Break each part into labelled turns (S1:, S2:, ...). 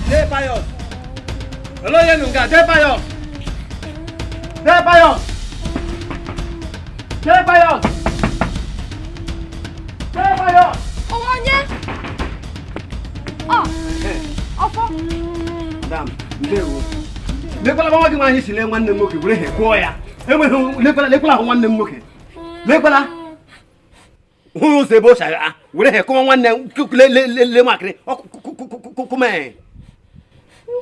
S1: Pius. Hello, Yenunga. Pius. Pius. Pius. Pius.
S2: Oh, yeah. Oh. Opo.
S1: Madam, ndewo. Lekwala mama gị nwanyị si le nwanne m nwoke were he kwụọ ya. Enweghị lekwala ahụ nwanne m nwoke. Lekwala. Hụ ụzọ ebe o shara were he kụọ nwanne le makịrị. Kume.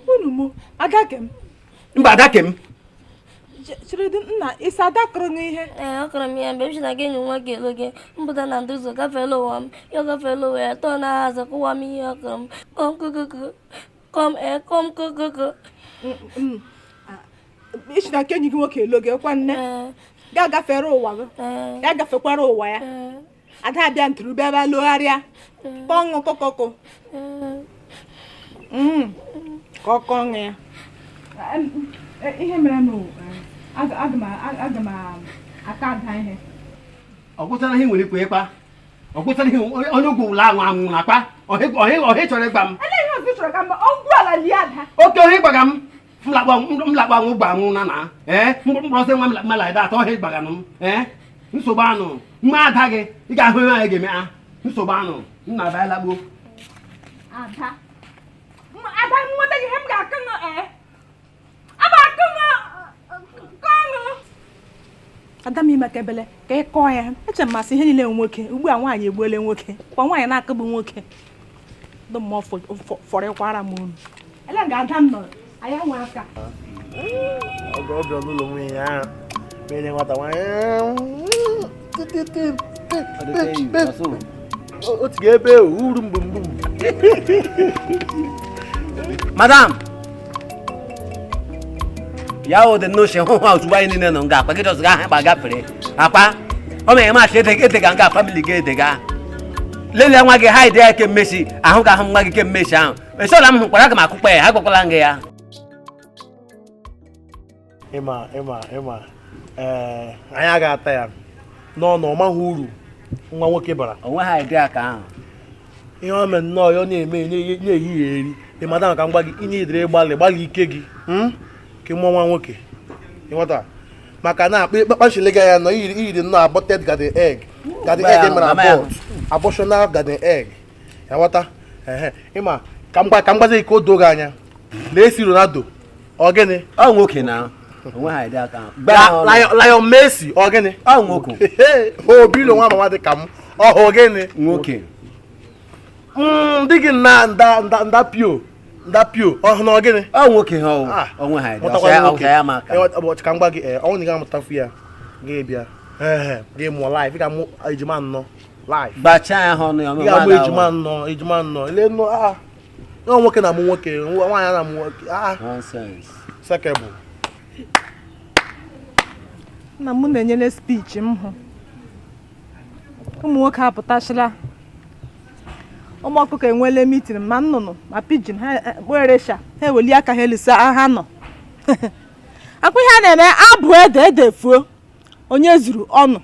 S2: Unu mo agakem.
S1: Mba adakem.
S2: Chiridi nna isa adakụrụ n'ihe.
S3: Akọrọ m ya mgbe m si na gị nwa gị elo gị mpụta na nduzo gafeela ụwa m ya gafeela ụwa ya tọọ na ahazi kụwa m ihe akọrọ m kom kokoko
S2: isi na kenyi gị nwoke elo gị kwa nne ga gafere ụwa gị ya gafekwara ụwa ya ada abịa ntụrụ bịa bịa logharịa kọṅụ kokoko kọkọṅụ ya ihe mere nụ aga m aka ada ihe
S1: Ọgwụtara ihe nwere ikwe ịkpa. Ọgwụtara ihe onye ugwu ụlọ anwụ na-akpa. Ọhị chọrọ ịgba m.
S2: ele ihe ọzọ chọrọ ka mba ọgwụ ala lie ada
S1: Oke ọhị gbaga m. M lakpa anwụ gba anwụ na. Mkpọrọsị nwa m mala ịda atọ ọhị gbaga m. Nsogbu anụ. Mma ada gị. Ị ga-ahụ ebe anyị ga-eme ha. Nsogbu anụ. M na-aba ịlakpo.
S2: ada nweta gị ihe m ga-akụ nụ aba akụ nụ kọṅụ ada m ime ka ebele ka ị kọọ ya eche m masị ihe niile nwoke ugbu a nwaanyị egbuole nwoke kwa nwaanyị na-akụgbu nwoke dị mmụọ fọrịkwara m unu ele ga-ada m nọ anya nwe aka
S4: ọbịa n'ụlọ nwunye ya mere nwata nwaanyị otu ga-ebe uru mgbumgbum.
S1: Madam. Ya o de no she ho ha otu anyị niile nọ nga akpa gị just ga ha gafere. Akpa. O me ma she ete ga nga family ga ete ga. Lele nwa gị hide ya ke mmesi, ahụ ga ahụ nwa gị ke mmesi ahụ. Eso la m hụkwara ga m akụkpa ya, ha gwakwala nga ya.
S4: Ịma anyị ga-ata ya n'ọnụ ọmaghị uru nwa nwoke bara.
S1: Onwe ha ide aka ahụ.
S4: Ihe o mere nnọọ ya na-eme na-eyi ya eri ịmada maka ngwa gị inye idere gbalị ike gị ka mụọ nwa nwoke ịghọta maka na kpachile gị ya nọ iyiri nnọọ aborted garden egg mere abort abortional garden egg ịghọta ịma ka m gbazi ike o doo gị anya lee si Ronaldo ọ gịnị
S1: Ọ nwoke na onwe ha ide aka ahụ.
S4: Lion Messi ọ gịnị
S1: Ọ nwoke.
S4: Obilo nwa mama dị ka m ọ gịnị
S1: Nwoke.
S4: Ndị gị na nda pio ọhụ na gịnị
S1: Ọ nwoke ha onwe ha ide. Ọ ya maka.
S4: Ụbọchị ka m gwa gị ọnwụ ga amụtafu ya gị bịa gị mụọ live ị ga-amụ ejima nnọ live
S1: Bacha ya ọnụ ya
S4: ị ga-amụ ejima nnọ ele nọ nwoke na amụ nwoke nwaanyị na amụ nwoke
S1: nonsense.
S4: sekebụ
S2: na m na-enyere speech m hụ ụmụ nwoke apụtachila ụmụ ọkụkọ enwele meeting ma nnụnụ ma pidgin ha kperesha ha eweli aka ha elisa ha nọ akwa ihe a na-eme abụ ede fuo onye zuru ọnụ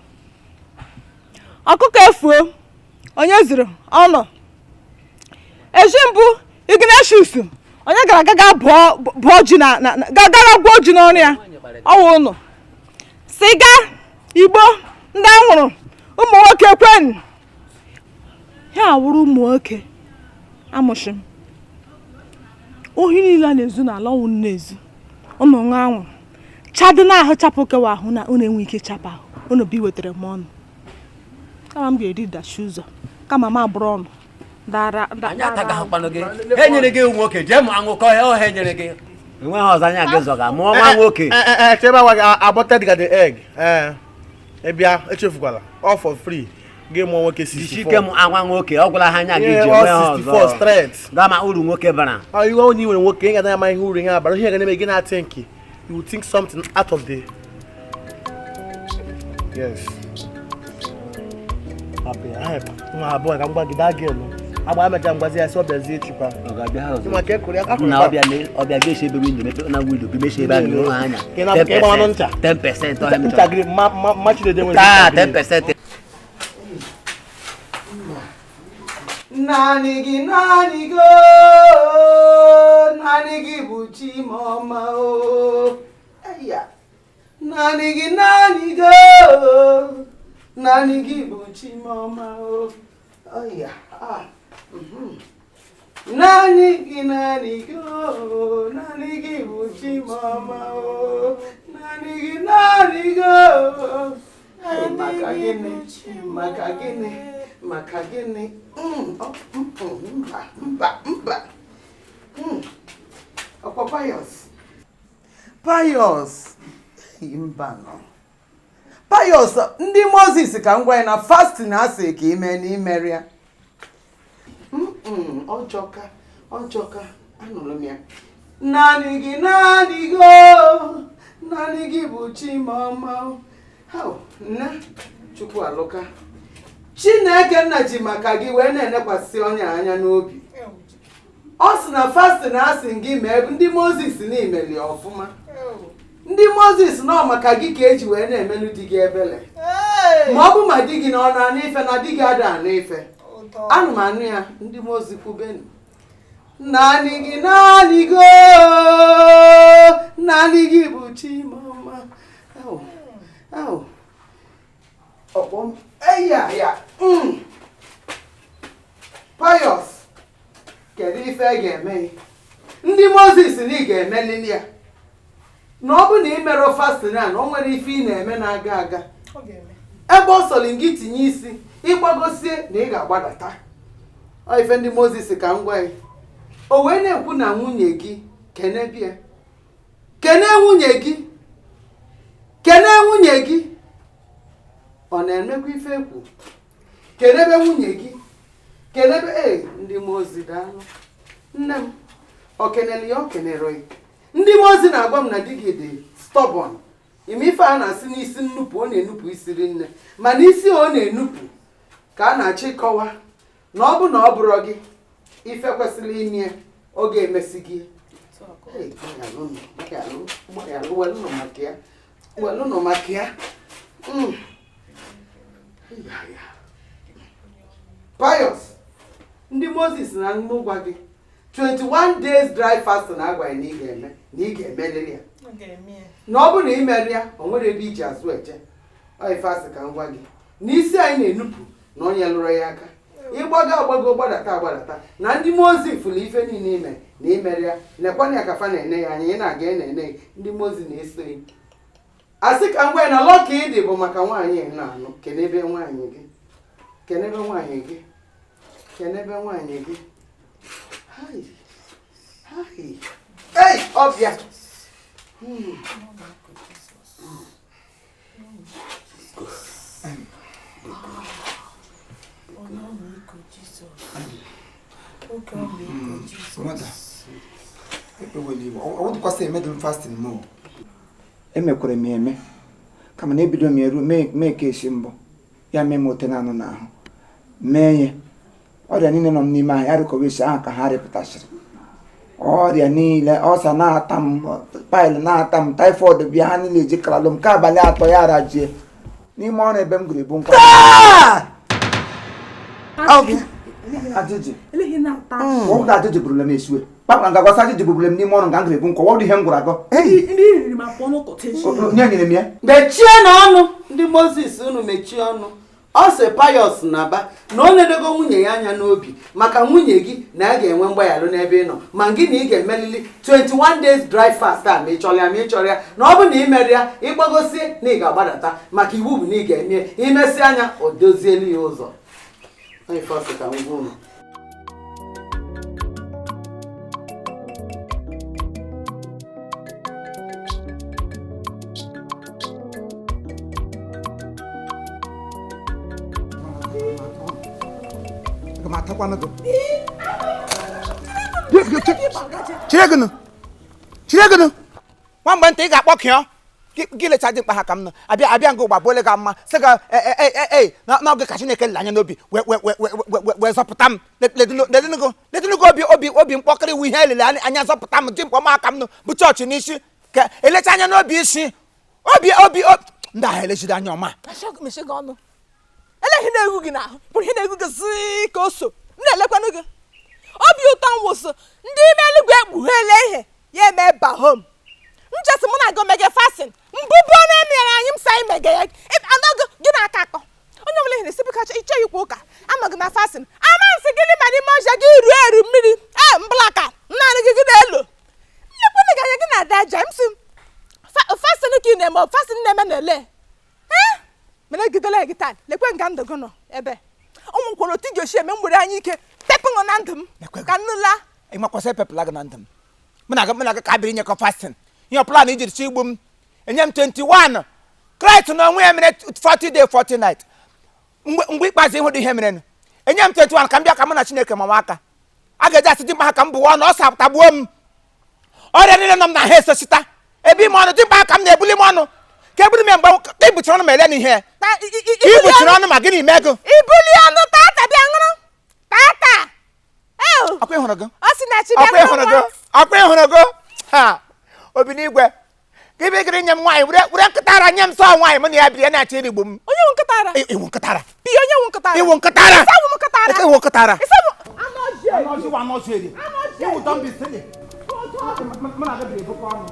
S2: ọkụkọ efuo onye zuru ọnụ eji mbụ Ignatius onye gara aga bụọ ji gara gwuo ji n'ọnụ ya ọwụ ụnụ siga Igbo ndị anwụrụ ụmụ nwoke kwen ya awụrụ ụmụ nwoke amụshị m ohi niile a na-ezu n'ala ọnwụ na-ezu ụnụ nwa anwụ chadị n'ahụ chapụ kewa ahụ na unu enwe ike chapụ ahụ unu bi wetara m ọnụ kama m ga-eri dachi ụzọ kama m abụrụ ọnụ
S1: Anya ataga ha kpano gị. He nyere gị nwoke jee mụ anwụkọ ya o he nyere gị. Enwe ha ọzọ anya gị zọga mụọ nwa nwoke.
S4: Chebe awa gị aborted garden egg ebịa echefukwala all for free gị mụọ nwoke 64
S1: Chike mụ anwa nwoke ọ gwala ha anya gị ji nwe ha
S4: 64 straight
S1: gama uru nwoke bara.
S4: Iwe onye nwere nwoke ị ga na-ama ihe uru ihe abara ihe ga na-eme gị na-think you will think something out of the yes nwa abụọ ka m gwa gị daa gị elu agba ameja ngwazi ya si ọ bịazie chukwa
S1: Ọ ga-abịa ha ọzọ.
S4: maka ekuru ya
S1: Na ọbịa ga-eche ebe window mepe na window bi meche ebe anyị ha anya. 10% ọ ha mecha.
S4: ncha gị ma Chinede nwere
S1: 10%.
S5: Nani go, Chimoma o. Aya. Nani gi go. Nani gi bu Chimoma o. Aya. Ah. Nani go. Nani gi bu Chimoma o. Nani go. Makagene. Mba. Ọkwa Pius. Mbano. Pius, ndị Moses ka ngwa ya na fasting asị ka ime n'imeri ya. Ọjọka. Anụrụ m ya. Naanị gị bụ Chimoma. Nna Chukwu alụka. Chineke nna ji maka gị wee na-enekwasị onye anya n'obi. Ọ sị na fasting asị gị mee ndị Moses na-emeli ọfụma. Ndị Moses nọ maka gị ka eji wee na-emelu di gị ebele. Ma ọ bụ ma di gị na ọ na-anụ ife na di gị ada anụ ife. Anụmanụ ya ndị Moses kwubenu. Naanị gị bụ Chimoma. Ọkpọm. Ya. Pius. Kedu ife ga-eme? Ndị Moses na ị ga-emelili ya. Na ọ bụ na ị mere fasting a na o nwere ife ị na-eme na-aga aga. Ebe ọ sọrọ gị tinye isi, ịgbagosie na ị ga-agbadata. Ọ ife ndị Moses ka ngwa ya. O wee na-ekwu na nwunye gị kene bịa. Kene nwunye gị. Ọ na-emekwa ife ekwu. Kenebe nwunye gị. Kenebe ndị Moses daalụ. Nne m, o kenele ya o kenere ya. Ndị Moses na-agwa m na di gị dị stubborn. Ime ife a na-asị n'isi nnupụ, ọ na-enupụ isiri nne. Ma n'isi ọ na-enupụ ka a na-achọ ịkọwa na ọ bụ na ọ bụrụ gị ife kwesịrị ime ọ ga-emesi gị. Welụnụ maka ya. Pius, ndị Moses na mụ gwa gị 21 days dry fasting agwa ya na ị ga-emelili ya. Na ọ bụ na ị mere ya, o nwere ebe iji azụ eje. Ọ ife asị ka ngwa gị. N'isi anyị na-enupụ na onye lụrụ ya aka. Ịgbago gbadata na ndị Moses fụrụ ife niile ime na imere ya. Nekwana ya kafa na-ene ya anya, ị na-aga na-ene ndị Moses na-eso ya. Asị ka ngwa ya na lọka ịdị bụ maka nwaanyị na-anụ. Kenebe nwaanyị gị. Hey, ọbịa.
S6: Emekwere m eme kama na ebido m eru mee ka esi mbọ ya mee m ote na anụ n'ahụ mee ya ọrịa niile nọ m n'ime ahụ ya rịkọwa isi ahụ ka ha rịpụtasịrị ọrịa niile ọsa na-ata m paịlụ na-ata m taịfọd bịa ha niile ejikaralụ m ka abalị 3 ya arajie n'ime ọrụ ebe m gụrụ ebu nkwa ajụjụ bụrụla m esiwe kpakpa nga gwasa ajụjụ bụrụla m n'ime ọrụ nga m gụrụ ebu nkwa ọ dị ihe m gwụrụ agọ nye nyere m ya.
S5: Mechie n'ọnụ ndị Moses unu mechie ọnụ. Ọ sị Pius na-aba na ọ na-edego nwunye ya anya n'obi maka nwunye gị na a ga-enwe mgbaghalụ n'ebe ị nọ ma gị na ị ga-emelili 21 days dry fast a ma ị chọrọ ya na ọ bụ na ị mere ya ịgbagosie na ị ga-agbadata maka iwu bụ na ị ga-eme imesi anya o dozielu ya ụzọ. Ife ọsị ka ngwa unu.
S6: Chiregunu nwa mgbe ntị ị ga-akpọ kịọ gị lecha dị mkpa ha ka m nọ abịa nga ụgba bụole ga mma sị ga n'oge ka Chineke lere anya n'obi wee zọpụta m ledịnugo obi mkpọkịrị iwu ihe elele anya zọpụta m dị mkpọ m aka m nọ bụ chọọchị n'isi ka elecha anya n'obi isi obi ndị ahụ elechiri anya ọma
S2: eleghị na-egwu gị n'ahụ bụrụ ihe na-egwu gị zi ka o so na-elekwanụ gị obi ụtọ mwụsụ ndị ime eluigwe ekpugheele ihe ya eme go mege fasting. Mbubo na mere anyị m sai mege ya. Anago gị na aka akọ. Onye ọbụla ihe na-esi bikacha iche ikwu ụka. Amaghị m fasting. Ama nsị gịnị ma n'ime ọja gị ruo eru mmiri. Mblaka. Naanị gị na-elo. Lekwana gị anya gị na-ada aja m si. Fasting ka ị na-eme fasting na-eme na-ele. Mere gidele gị taa. Lekwe nga ndụ gị nọ ebe. Ụmụ nkworo ti Joshua eme mgbere anyị ike. Pepụ na ndụ m. Ka nnụla.
S6: Ị makwasị pepụla gị na ndụ m. Mụ na gị ka biri nye ka fasting. Ihe plan iji si igbu m. Enye m 21. Christ na onwe ya mere 40 day 40 night. Mgbe ikpeazụ ịhụ dị ihe mere. Enye m 21 ka m bịa ka mụ na Chineke mama aka. A ga-eji asị dị mkpa ha ka m bụwa ọnụ ọsọ tagbuo m. Ọrịa niile nọ m na ha esosita. Ebe ime ọnụ dị mkpa ha ka m na-ebuli m ọnụ. Ka ebuli m mgbe ka ibuchiri ọnụ ma ele n'ihe. Ibuchiri ọnụ ma gịnị mee gị?
S2: Ibuli ọnụ tata bịa ṅụrụ. Tata.
S6: Akwa ịhụrụ gị?
S2: Ọ sị na chi bịa ṅụrụ.
S6: Akwa ịhụrụ gị? Ha. Obi n'igwe. Ka ibe gịrị nye m nwaanyị were nkịtara nye m sọ nwaanyị m na ya biri ya na-achị irigbo m.
S2: Onye nwe nkịtara?
S6: Iwu nkịtara.
S2: Bi onye nwe nkịtara?
S6: Iwu nkịtara.
S2: Isa bụ nkịtara.
S6: Iwu nkịtara.
S2: Isa bụ anọji.
S6: Anọji wa anọji eri. Iwu don be silly. Mana ga bi bukwa ọnụ.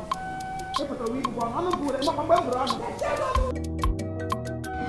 S6: Epụta wi bukwa ọnụ. Ọnụ bụ mgbe m bụrụ ọnụ.